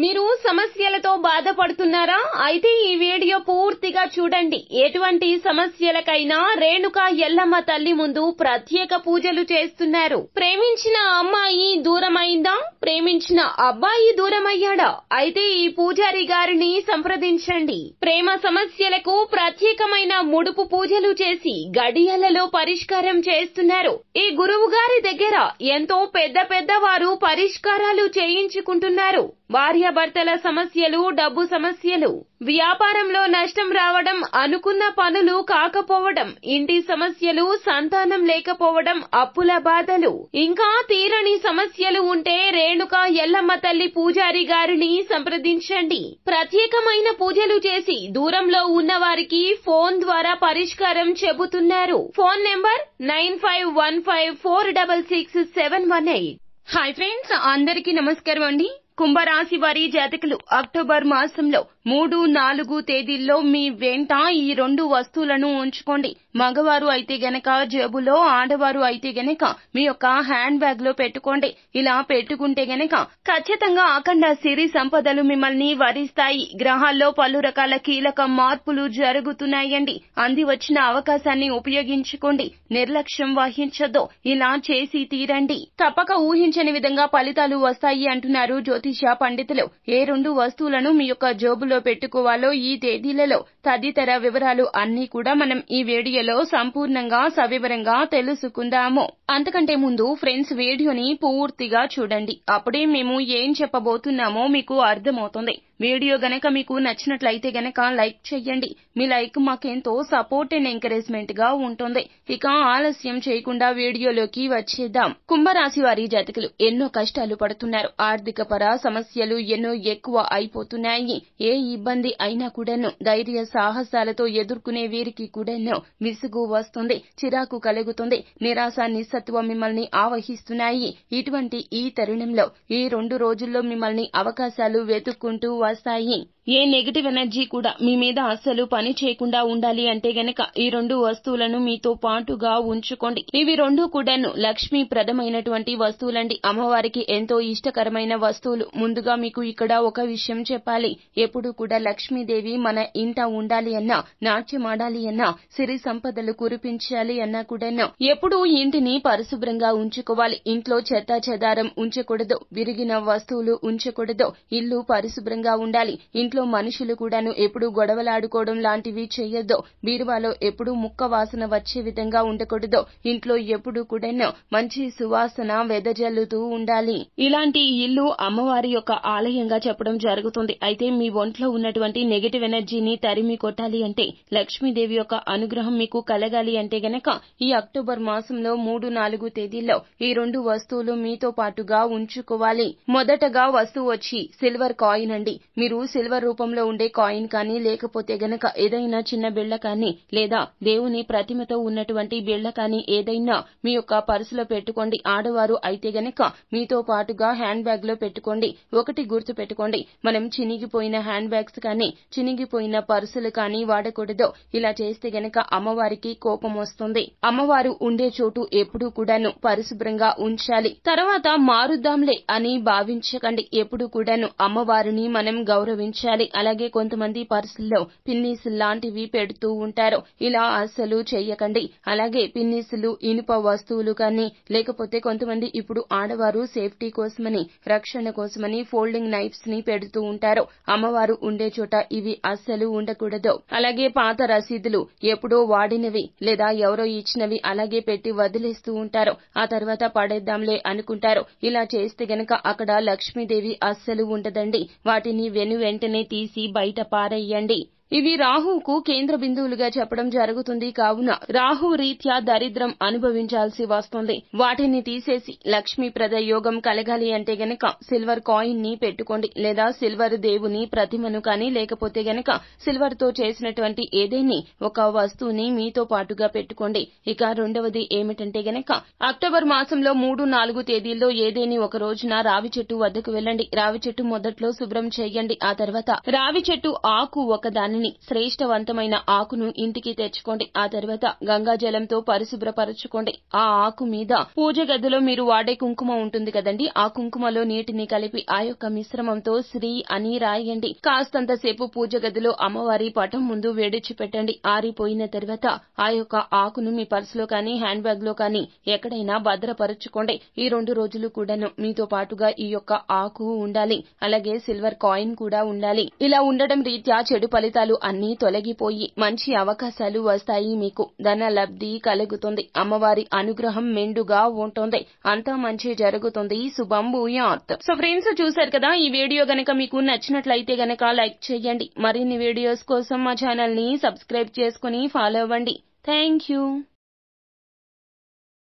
మీరు సమస్యలతో బాధపడుతున్నారా? అయితే ఈ వీడియో పూర్తిగా చూడండి. ఎటువంటి సమస్యలకైనా రేణుకా ఎల్లమ్మ తల్లి ముందు ప్రత్యేక పూజలు చేస్తున్నారు. ప్రేమించిన అమ్మాయి దూరమైందా? ప్రేమించిన అబ్బాయి దూరమయ్యాడా? అయితే ఈ పూజారి గారిని సంప్రదించండి. ప్రేమ సమస్యలకు ప్రత్యేకమైన ముడుపు పూజలు చేసి గడియలలో పరిష్కారం చేస్తున్నారు. ఈ గురువు గారి దగ్గర ఎంతో పెద్ద వారు పరిష్కారాలు చేయించుకుంటున్నారు. భార్యాభర్తల సమస్యలు, డబ్బు సమస్యలు, వ్యాపారంలో నష్టం రావడం, అనుకున్న పనులు కాకపోవడం, ఇంటి సమస్యలు, సంతానం లేకపోవడం, అప్పుల బాధలు, ఇంకా తీరని సమస్యలు ఉంటే రేణుకా ఎల్లమ్మ తల్లి పూజారి గారిని సంప్రదించండి. ప్రత్యేకమైన పూజలు చేసి దూరంలో ఉన్న వారికి ఫోన్ ద్వారా పరిష్కారం చెబుతున్నారు. Phone number 9515466718. హాయ్ ఫ్రెండ్స్, అందరికీ నమస్కారం అండి. కుంభరాశి వారి జాతకులు అక్టోబర్ మాసంలో 3, 4 తేదీల్లో మీ వెంట ఈ 2 వస్తువులను ఉంచుకోండి. మగవారు అయితే గనక జేబులో, ఆడవారు అయితే గనక మీ యొక్క హ్యాండ్ బ్యాగ్ లో పెట్టుకోండి. ఇలా పెట్టుకుంటే గనక ఖచ్చితంగా అఖండ సిరి సంపదలు మిమ్మల్ని వరిస్తాయి. గ్రహాల్లో పలు రకాల కీలక మార్పులు జరుగుతున్నాయండి. అంది వచ్చిన అవకాశాన్ని ఉపయోగించుకోండి. నిర్లక్ష్యం వహించొద్దు. ఇలా చేసి తీరండి. తప్పక ఊహించని విధంగా ఫలితాలు వస్తాయి అంటున్నారు జ్యోతిష పండితులు. ఏ 2 వస్తువులను మీ యొక్క జోబులో పెట్టుకోవాలో, ఈ తేదీలలో తదితర వివరాలు అన్ని కూడా మనం ఈ వీడియోలో సంపూర్ణంగా సవివరంగా తెలుసుకుందాము. అంతకంటే ముందు ఫ్రెండ్స్, వీడియోని పూర్తిగా చూడండి. అప్పుడే మేము ఏం చెప్పబోతున్నామో మీకు అర్థమవుతుంది. వీడియో గనక మీకు నచ్చినట్లయితే గనక లైక్ చేయండి. మీ లైక్ మాకెంతో సపోర్ట్ అండ్ ఎంకరేజ్మెంట్ గా ఉంటుంది. ఇక ఆలస్యం చేయకుండా వీడియోలోకి వచ్చేద్దాం. కుంభరాశి వారి జాతకులు ఎన్నో కష్టాలు పడుతున్నారు. ఆర్థిక పర సమస్యలు ఎన్నో ఎక్కువ అయిపోతున్నాయి. ఏ ఇబ్బంది అయినా కూడాను ధైర్య సాహసాలతో ఎదుర్కొనే వీరికి కూడాను విసుగు వస్తుంది, చిరాకు కలుగుతుంది, నిరాశ నిస్సత్వం మిమ్మల్ని ఆవహిస్తున్నాయి. ఇటువంటి ఈ తరుణంలో ఈ 2 రోజుల్లో మిమ్మల్ని అవకాశాలు వెతుక్కుంటూ వస్తాయి. ఏ నెగటివ్ ఎనర్జీ కూడా మీ మీద అస్సలు పని చేయకుండా ఉండాలి అంటే గనక ఈ 2 వస్తువులను మీతో పాటుగా ఉంచుకోండి. ఇవి 2 కూడాను లక్ష్మీప్రదమైనటువంటి వస్తువులండి. అమ్మవారికి ఎంతో ఇష్టకరమైన వస్తువులు. ముందుగా మీకు ఇక్కడ ఒక విషయం చెప్పాలి. ఎప్పుడు కూడా లక్ష్మీదేవి మన ఇంట ఉండాలి అన్నా, నాట్యమాడాలి అన్నా, సిరి సంపదలు కురిపించాలి అన్నా కూడాను ఎప్పుడూ ఇంటిని పరిశుభ్రంగా ఉంచుకోవాలి. ఇంట్లో చెత్త చెదారం ఉంచకూడదు, విరిగిన వస్తువులు ఉంచకూడదు. ఇల్లు పరిశుభ్రంగా ఉండాలి. ఇంట్లో మనుషులు కూడాను ఎప్పుడు గొడవలాడుకోవడం లాంటివి చేయొద్దు. బీరువాలో ఎప్పుడు ముక్క వాసన వచ్చే విధంగా ఉండకూడదు. ఇంట్లో ఎప్పుడు కూడాను మంచి సువాసన వెదజల్లుతూ ఉండాలి. ఇలాంటి ఇల్లు అమ్మవారి యొక్క ఆలయంగా చెప్పడం జరుగుతుంది. అయితే మీ ఒంట్లో ఉన్నటువంటి నెగటివ్ ఎనర్జీని తరిమి కొట్టాలి అంటే, లక్ష్మీదేవి యొక్క అనుగ్రహం మీకు కలగాలి అంటే గనక ఈ అక్టోబర్ మాసంలో 3, 4 తేదీల్లో ఈ 2 వస్తువులు మీతో పాటుగా ఉంచుకోవాలి. మొదటగా వస్తువు వచ్చి సిల్వర్ కాయిన్ అండి. మీరు సిల్వర్ రూపంలో ఉండే కాయిన్ కానీ, లేకపోతే గనక ఏదైనా చిన్న బిళ్ళ కానీ, లేదా దేవుని ప్రతిమతో ఉన్నటువంటి బిళ్ళ కానీ ఏదైనా మీ యొక్క పర్సులో పెట్టుకోండి. ఆడవారు అయితే గనక మీతో పాటుగా హ్యాండ్ బ్యాగ్ లో పెట్టుకోండి. ఒకటి గుర్తు పెట్టుకోండి, మనం చినిగిపోయిన హ్యాండ్ బ్యాగ్స్ కానీ, చినిగిపోయిన పర్సులు కానీ వాడకూడదు. ఇలా చేస్తే గనక అమ్మవారికి కోపం వస్తుంది. అమ్మవారు ఉండే చోటు ఎప్పుడూ కూడాను పరిశుభ్రంగా ఉంచాలి. తర్వాత మారుద్దాంలే అని భావించకండి. ఎప్పుడు కూడాను అమ్మవారిని మనం గౌరవించాలి. అలాగే కొంతమంది పర్సుల్లో పిన్నీస్ లాంటివి పెడుతూ ఉంటారు. ఇలా అస్సలు చెయ్యకండి. అలాగే పిన్నీసులు, ఇనుప వస్తువులు కానీ, లేకపోతే కొంతమంది ఇప్పుడు ఆడవారు సేఫ్టీ కోసమని, రక్షణ కోసమని ఫోల్డింగ్ నైఫ్స్ ని పెడుతూ ఉంటారు. అమ్మవారు ఉండే చోట ఇవి అస్సలు ఉండకూడదు. అలాగే పాత రసీదులు, ఎప్పుడో వాడినవి లేదా ఎవరో ఇచ్చినవి అలాగే పెట్టి వదిలేస్తూ ఉంటారు. ఆ తర్వాత పడేద్దాంలే అనుకుంటారు. ఇలా చేస్తే గనక అక్కడ లక్ష్మీదేవి అస్సలు ఉండదండి. వాటిని వెంటనే తీసి బయట పారేయండి. ఇవి రాహువుకు కేంద్ర బిందువులుగా చెప్పడం జరుగుతుంది. కావున రాహు రీత్యా దరిద్రం అనుభవించాల్సి వస్తుంది. వాటిని తీసేసి లక్ష్మీప్రద యోగం కలగాలి అంటే గనక సిల్వర్ కాయిన్ ని పెట్టుకోండి. లేదా సిల్వర్ దేవుని ప్రతిమను కానీ, లేకపోతే గనక సిల్వర్ తో చేసినటువంటి ఏదేని ఒక వస్తువుని మీతో పాటుగా పెట్టుకోండి. ఇక రెండవది ఏమిటంటే గనక అక్టోబర్ మాసంలో 3, 4 తేదీల్లో ఏదేని ఒక రోజున రావి చెట్టు వద్దకు వెళ్ళండి. రావి చెట్టు మొదట్లో శుభ్రం చేయండి. ఆ తర్వాత రావి చెట్టు ఆకు ఒక దానిని దాన్ని శ్రేష్టవంతమైన ఆకును ఇంటికి తెచ్చుకోండి. ఆ తర్వాత గంగాజలంతో పరిశుభ్రపరచుకోండి. ఆ ఆకు మీద పూజ గదిలో మీరు వాడే కుంకుమ ఉంటుంది కదండి, ఆ కుంకుమలో నీటిని కలిపి ఆ యొక్క మిశ్రమంతో శ్రీ అని రాయండి. కాస్తంతసేపు పూజ గదిలో అమ్మవారి పటం ముందు వేడిచి పెట్టండి. ఆరిపోయిన తర్వాత ఆ యొక్క ఆకును మీ పర్సులో కానీ హ్యాండ్ బ్యాగ్ లో కానీ ఎక్కడైనా భద్రపరచుకోండి. ఈ 2 రోజులు కూడాను మీతో పాటుగా ఈ యొక్క ఆకు ఉండాలి. అలాగే సిల్వర్ కాయిన్ కూడా ఉండాలి. ఇలా ఉండడం రీత్యా చెడు ఫలితాలు అన్నీ తొలగిపోయి మంచి అవకాశాలు వస్తాయి. మీకు ధన లబ్ధి కలుగుతుంది. అమ్మవారి అనుగ్రహం మెండుగా ఉంటుంది. అంతా మంచి జరుగుతుంది. శుభం భూయాత్. సో ఫ్రెండ్స్, చూశారు కదా, ఈ వీడియో గనక మీకు నచ్చినట్లయితే గనక లైక్ చేయండి. మరిన్ని వీడియోస్ కోసం మా ఛానల్ ని సబ్స్క్రైబ్ చేసుకుని ఫాలో అవ్వండి. Thank you.